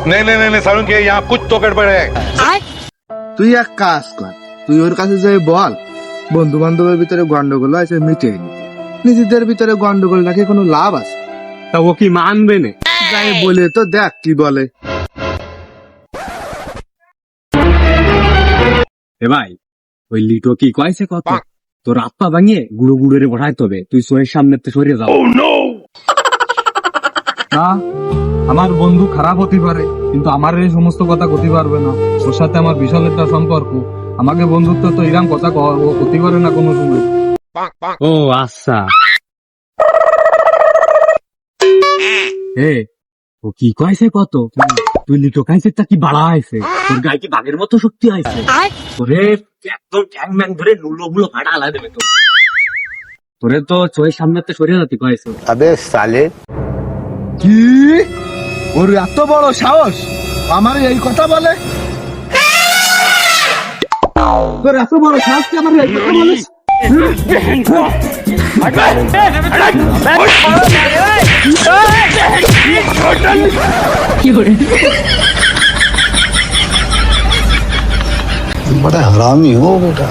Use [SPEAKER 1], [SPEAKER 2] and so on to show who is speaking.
[SPEAKER 1] नहीं नहीं नहीं सारुंगे यहाँ कुछ तो गड़बड़ है।
[SPEAKER 2] তুই এক কাজ কর, তুই ওর কাছে যাই বল বন্ধু বান্ধবের ভিতরে গন্ডগোল আছে মিটে নিজেদের ভিতরে গন্ডগোল রাখে কোনো লাভ আছে?
[SPEAKER 3] তা ও কি মানবে না?
[SPEAKER 2] যাই বলে তো দেখ কি বলে।
[SPEAKER 3] এ ভাই, ওই লিটো কি কয়েছে কত তোর আত্মা ভাঙিয়ে গুঁড়ো গুঁড়োরে বসাইতে হবে, তুই সোয়ের সামনে সরিয়ে যাও।
[SPEAKER 4] না, আমার বন্ধু খারাপ হতে পারে কিন্তু আমার এই সমস্ত কথা করতে পারবে না। ওর সাথে আমার বিশাল একটা সম্পর্ক, আমাকে বন্ধুত্ব তো এরকম কথা ও করতে পারে না কোনো সময়।
[SPEAKER 3] ও আচ্ছা, ও কি কয়েছে কত তুই লিটো খাইছে তা কি বাড়া হয়েছে, তোর গায়ে কি বাঘের মতো শক্তি হয়েছে? তোরে একদম ট্যাং ম্যাং ধরে নুলো মুলো ফাটা আলা দেবে তো। তোরে তো চোখের সামনে সরিয়ে যাতে কয়েছে।
[SPEAKER 5] अबे साले
[SPEAKER 2] কি ওর এত বড় সাহস আমার এই কথা বলে? তোর এত বড় সাহস কি আমার এই কথা বলিস?
[SPEAKER 5] बड़ा हरामी हो बेटा।